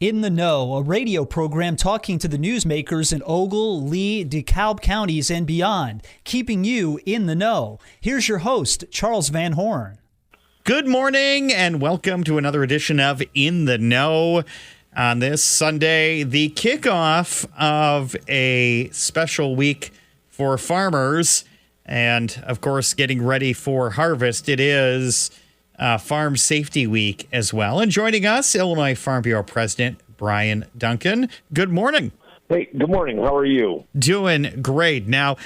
In the Know, a radio program talking to the newsmakers in Ogle, Lee, DeKalb counties and beyond, keeping you in the know. Here's your host, Charles Van Horn. Good morning and welcome to another edition of In the Know. On this Sunday, the kickoff of a special week for farmers and, of course, getting ready for harvest. It is Farm Safety Week as well. And joining us, Illinois Farm Bureau President Brian Duncan. Good morning. Hey, good morning. How are you? Doing great. Now,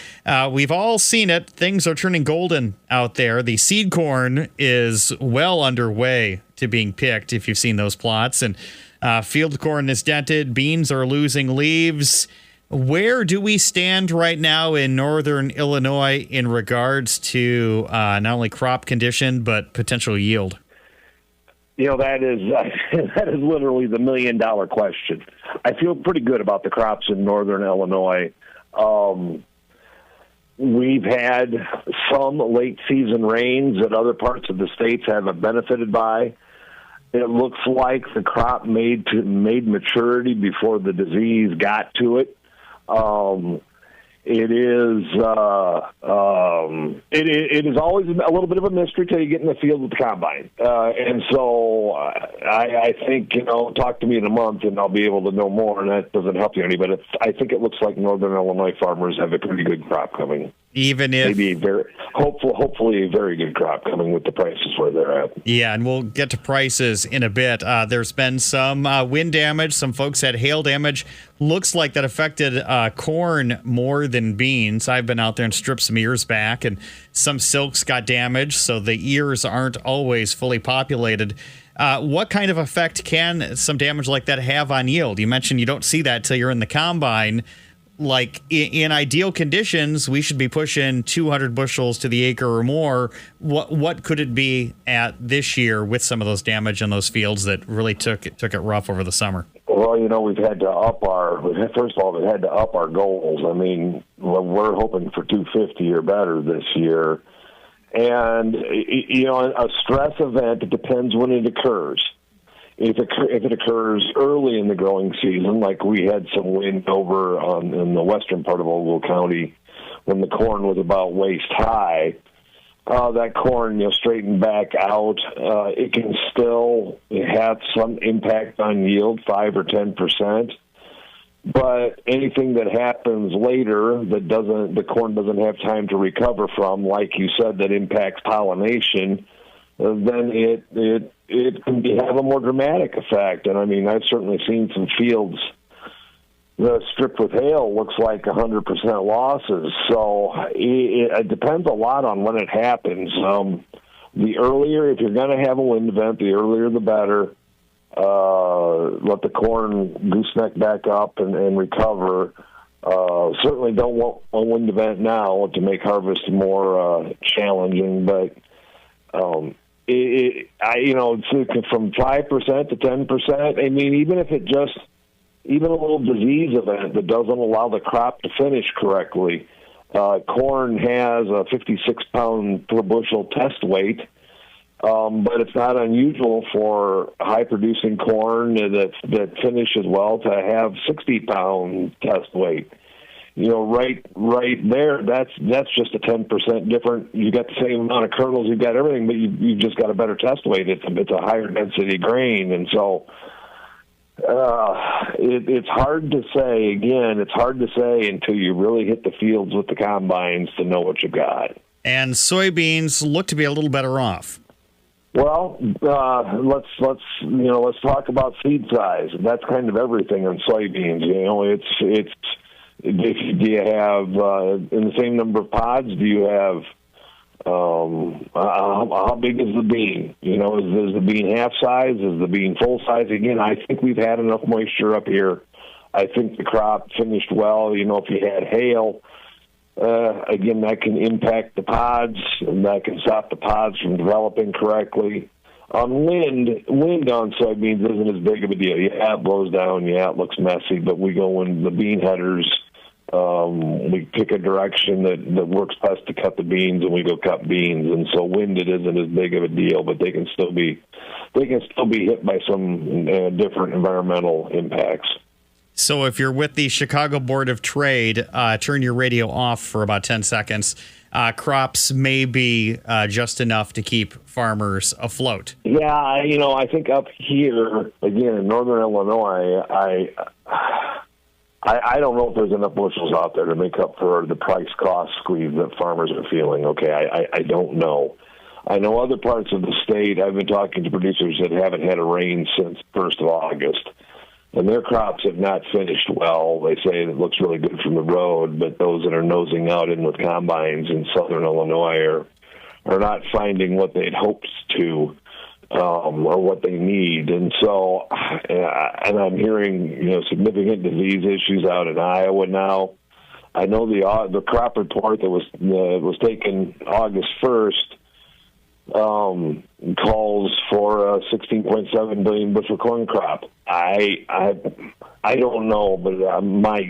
we've all seen it. Things are turning golden out there. The seed corn is well underway to being picked, if you've seen those plots. And field corn is dented. Beans are losing leaves. Where do we stand right now in northern Illinois in regards to not only crop condition, but potential yield? You know, that is literally the million-dollar question. I feel pretty good about the crops in northern Illinois. We've had some late-season rains that other parts of the states haven't benefited by. It looks like the crop made maturity before the disease got to it. It is always a little bit of a mystery till you get in the field with the combine. And so I think, talk to me in a month and I'll be able to know more, and that doesn't help you any, but I think it looks like northern Illinois farmers have a pretty good crop coming. Even if... Maybe hopefully a very good crop coming with the prices where they're at. Yeah, and we'll get to prices in a bit. There's been some wind damage. Some folks had hail damage. Looks like that affected corn more than beans. I've been out there and stripped some ears back, and some silks got damaged, so the ears aren't always fully populated. What kind of effect can some damage like that have on yield? You mentioned you don't see that till you're in the combine. Like in ideal conditions, we should be pushing 200 bushels to the acre or more. What could it be at this year with some of those damage in those fields that really took it rough over the summer? Well, we've had to up our goals. I mean, we're hoping for 250 or better this year. And, a stress event, it depends when it occurs. If it occurs early in the growing season, like we had some wind over in the western part of Ogle County when the corn was about waist high, that corn, straightened back out. It can still have some impact on yield, 5 or 10%. But anything that happens later that the corn doesn't have time to recover from, like you said, that impacts pollination, then it can have a more dramatic effect. And I mean, I've certainly seen some fields stripped with hail looks like 100% losses. So it depends a lot on when it happens. The earlier, if you're going to have a wind event, the earlier the better. Let the corn gooseneck back up and recover. Certainly don't want a wind event now to make harvest more challenging, but it's from 5% to 10%. I mean, even a little disease event that doesn't allow the crop to finish correctly. Corn has a 56-pound per bushel test weight, but it's not unusual for high-producing corn that finishes well to have 60-pound test weight. Right there, that's just a 10% different. You got the same amount of kernels, you've got everything, but you just got a better test weight. It's a higher density grain, and so it's hard to say. Again, it's hard to say until you really hit the fields with the combines to know what you got. And soybeans look to be a little better off. Well, let's talk about seed size. That's kind of everything on soybeans. Do you have in the same number of pods? Do you have how big is the bean? Is the bean half size? Is the bean full size? Again, I think we've had enough moisture up here. I think the crop finished well. If you had hail, again, that can impact the pods, and that can stop the pods from developing correctly. On wind on soybeans isn't as big of a deal. Yeah, it blows down. Yeah, it looks messy, but we go when the bean headers we pick a direction that works best to cut the beans, and we go cut beans. And so wind, it isn't as big of a deal, but they can still be hit by some different environmental impacts. So if you're with the Chicago Board of Trade, turn your radio off for about 10 seconds. Crops may be just enough to keep farmers afloat. Yeah, I think up here, again, in northern Illinois, I don't know if there's enough bushels out there to make up for the price-cost squeeze that farmers are feeling. Okay, I don't know. I know other parts of the state, I've been talking to producers that haven't had a rain since 1st of August, and their crops have not finished well. They say it looks really good from the road, but those that are nosing out in with combines in southern Illinois are not finding what they'd hoped to. Or what they need. And so, and I'm hearing, significant disease issues out in Iowa now. I know the crop report that was taken August 1st calls for a 16.7 billion bushel corn crop. I don't know, but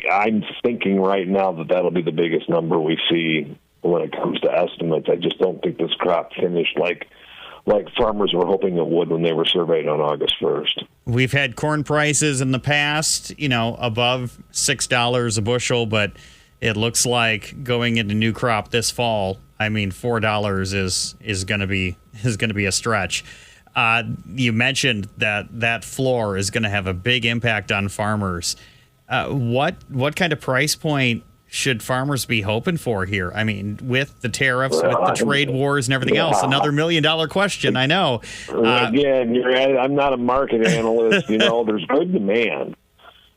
I'm thinking right now that'll be the biggest number we see when it comes to estimates. I just don't think this crop finished like farmers were hoping it would when they were surveyed on August 1st. We've had corn prices in the past, above $6 a bushel, but it looks like going into new crop this fall, $4 is going to be a stretch. You mentioned that floor is going to have a big impact on farmers. What kind of price point should farmers be hoping for here? With the tariffs, with the trade wars and everything else, another $1 million question, I know. Again, I'm not a market analyst. There's good demand.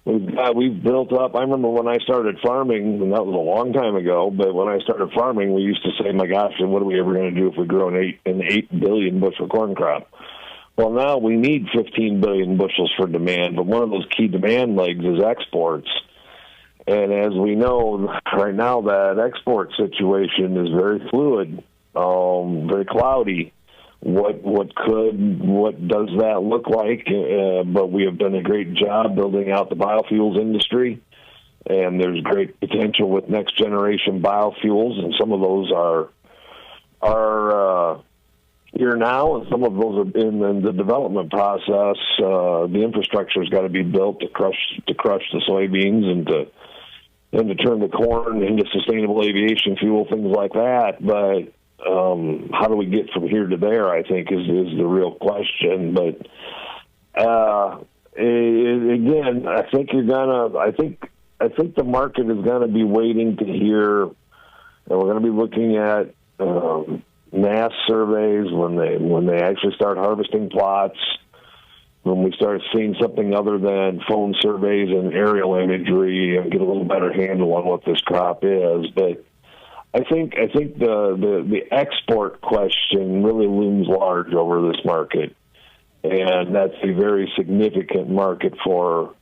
We've built up. I remember when I started farming, and that was a long time ago, but when I started farming, we used to say, my gosh, what are we ever going to do if we grow an 8 billion bushel corn crop? Well, now we need 15 billion bushels for demand, but one of those key demand legs is exports. And as we know right now, that export situation is very fluid, very cloudy. What does that look like? But we have done a great job building out the biofuels industry, and there's great potential with next generation biofuels, and some of those are here now, and some of those are in the development process. The infrastructure's got to be built to crush the soybeans and to turn the corn into sustainable aviation fuel, things like that. But how do we get from here to there, I think, is the real question. But again, I think the market is gonna be waiting to hear, and we're gonna be looking at mass surveys when they actually start harvesting plots, when we start seeing something other than phone surveys and aerial imagery, and get a little better handle on what this crop is. But I think the export question really looms large over this market, and that's a very significant market for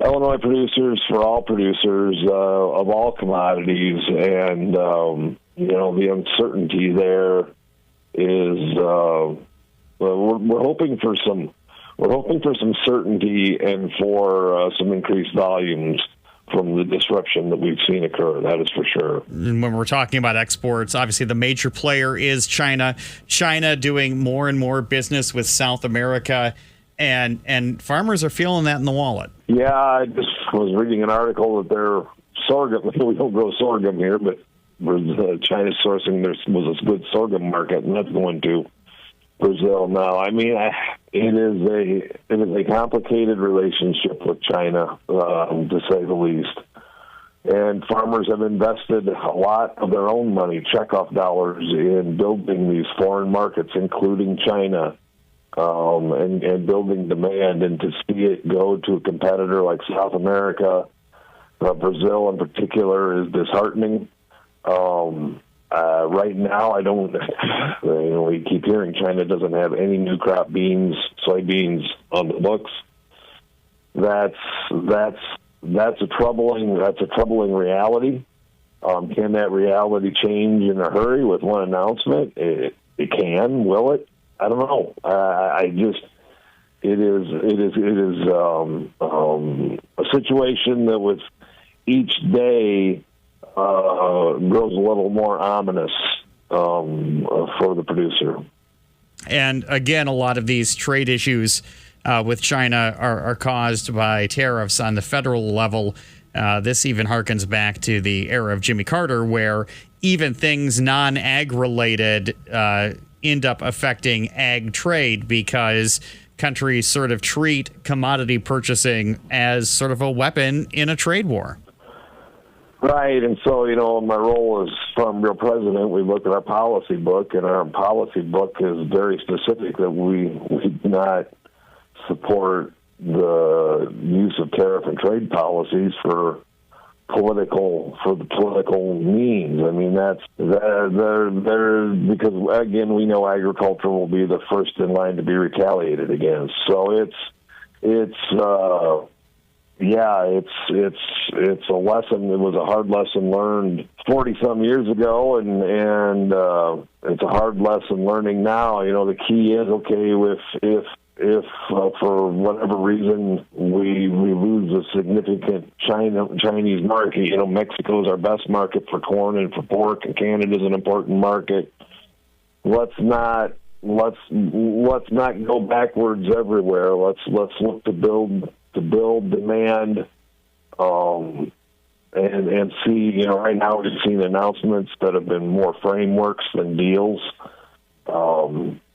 Illinois producers, for all producers of all commodities, and the uncertainty there is we're hoping for some certainty and for some increased volumes from the disruption that we've seen occur. That is for sure. And when we're talking about exports, obviously the major player is China. China doing more and more business with South America, and farmers are feeling that in the wallet. Yeah, I just was reading an article that their sorghum, we don't grow sorghum here, but China's sourcing, there was this good sorghum market, and that's going to Brazil now. It is a complicated relationship with China, to say the least. And farmers have invested a lot of their own money, checkoff dollars, in building these foreign markets, including China, and building demand. And to see it go to a competitor like South America, Brazil in particular, is disheartening. Right now, I don't. We keep hearing China doesn't have any new crop soybeans on the books. That's a troubling reality. Can that reality change in a hurry with one announcement? It can. Will it? I don't know. It is a situation that was each day grows a little more ominous for the producer. And again, a lot of these trade issues with China are caused by tariffs on the federal level. This even harkens back to the era of Jimmy Carter, where even things non-ag related end up affecting ag trade because countries sort of treat commodity purchasing as sort of a weapon in a trade war. Right, and so, my role as Farm Bureau president, we look at our policy book, and our policy book is very specific that we do not support the use of tariff and trade policies for the political means. I mean, they're because again, we know agriculture will be the first in line to be retaliated against. So it's a lesson. It was a hard lesson learned 40-some years ago, and it's a hard lesson learning now. The key is, okay, if for whatever reason we lose a significant Chinese market, Mexico is our best market for corn and for pork, and Canada is an important market. Let's not go backwards everywhere. Let's look to build demand, and see. Right now we've seen announcements that have been more frameworks than deals.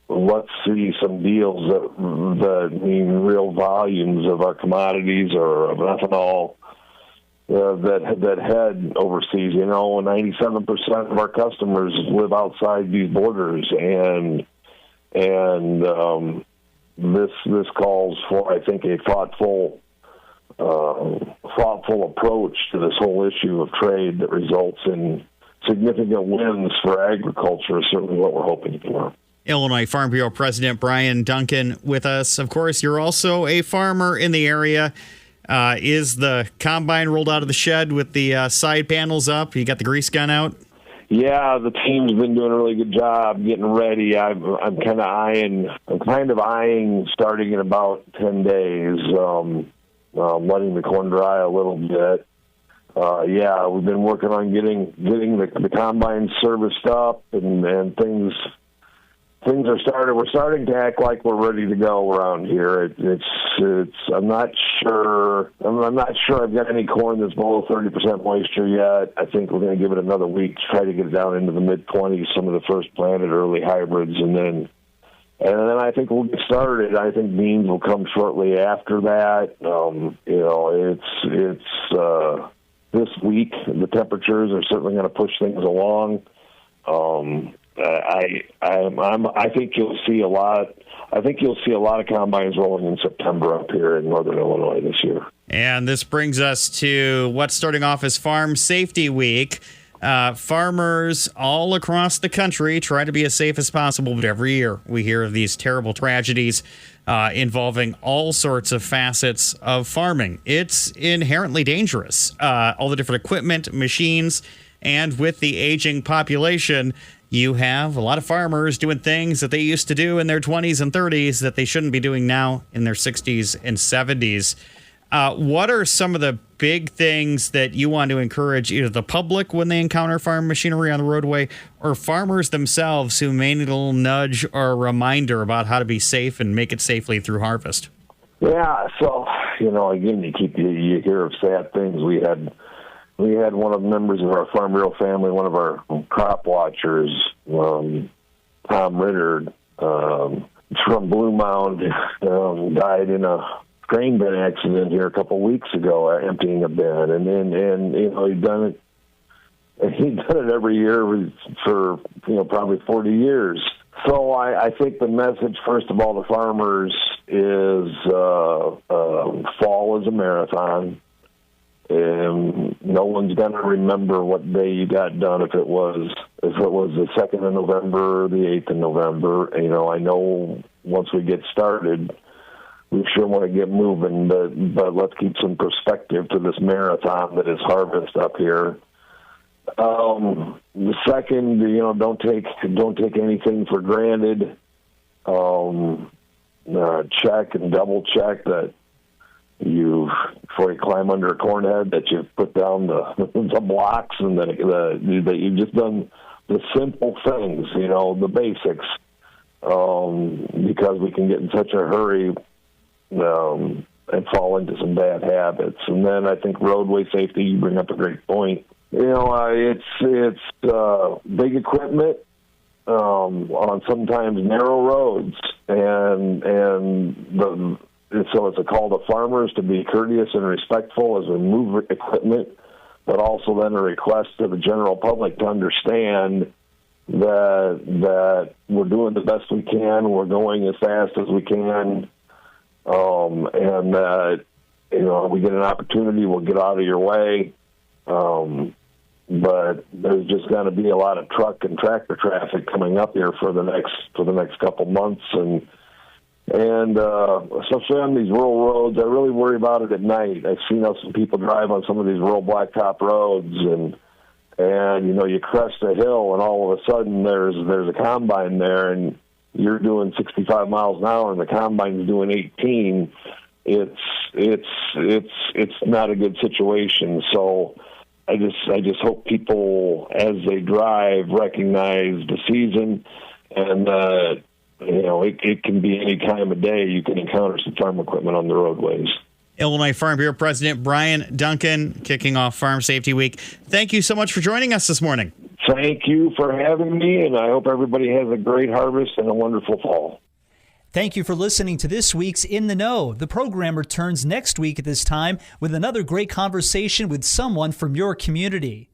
Let's see some deals that mean real volumes of our commodities or of ethanol that head overseas. 97% of our customers live outside these borders, and this calls for, I think, a thoughtful approach to this whole issue of trade that results in significant wins for agriculture. Is certainly what we're hoping for. Illinois Farm Bureau President Brian Duncan with us. Of course, you're also a farmer in the area. Is the combine rolled out of the shed with the side panels up? You got the grease gun out? Yeah, the team's been doing a really good job getting ready. I'm kind of eyeing starting in about 10 days, letting the corn dry a little bit. We've been working on getting the combine serviced up, and things are started. We're starting to act like we're ready to go around here. I'm not sure I've got any corn that's below 30% moisture yet. I think we're going to give it another week to try to get it down into the mid-20s, some of the first planted early hybrids, and then I think we'll get started. I think beans will come shortly after that. It's this week. The temperatures are certainly going to push things along. I think you'll see a lot. I think you'll see a lot of combines rolling in September up here in northern Illinois this year. And this brings us to what's starting off as Farm Safety Week. Farmers all across the country try to be as safe as possible, but every year we hear of these terrible tragedies involving all sorts of facets of farming. It's inherently dangerous. All the different equipment, machines, and with the aging population, you have a lot of farmers doing things that they used to do in their 20s and 30s that they shouldn't be doing now in their 60s and 70s. What are some of the big things that you want to encourage either the public when they encounter farm machinery on the roadway, or farmers themselves who may need a little nudge or a reminder about how to be safe and make it safely through harvest? Yeah, so, again, you hear of sad things. We had one of the members of our Farm Bureau family, one of our crop watchers, Tom Ritter, from Blue Mound, died in a grain bin accident here a couple of weeks ago, emptying a bin, and he'd done it every year for probably 40 years. So I think the message, first of all, to farmers is fall is a marathon. And no one's going to remember what day you got done if it was the 2nd of November or the 8th of November. I know once we get started, we sure want to get moving, but let's keep some perspective to this marathon that is harvest up here. The second, don't take anything for granted. Check and double check that you've before you climb under a corn head, that you've put down the blocks, and that you've just done the simple things, the basics, because we can get in such a hurry and fall into some bad habits. And then I think roadway safety, you bring up a great point. It's big equipment on sometimes narrow roads, and so it's a call to farmers to be courteous and respectful as we move equipment, but also then a request to the general public to understand that we're doing the best we can, we're going as fast as we can, and that we get an opportunity, we'll get out of your way. But there's just going to be a lot of truck and tractor traffic coming up here for the next couple months, and especially on these rural roads. I really worry about it at night. I've seen how some people drive on some of these rural blacktop roads, and you crest a hill, and all of a sudden there's a combine there, and you're doing 65 miles an hour, and the combine's doing 18. It's not a good situation. So I just hope people, as they drive, recognize the season, and it can be any time of day you can encounter some farm equipment on the roadways. Illinois Farm Bureau President Brian Duncan, kicking off Farm Safety Week. Thank you so much for joining us this morning. Thank you for having me, and I hope everybody has a great harvest and a wonderful fall. Thank you for listening to this week's In the Know. The program returns next week at this time with another great conversation with someone from your community.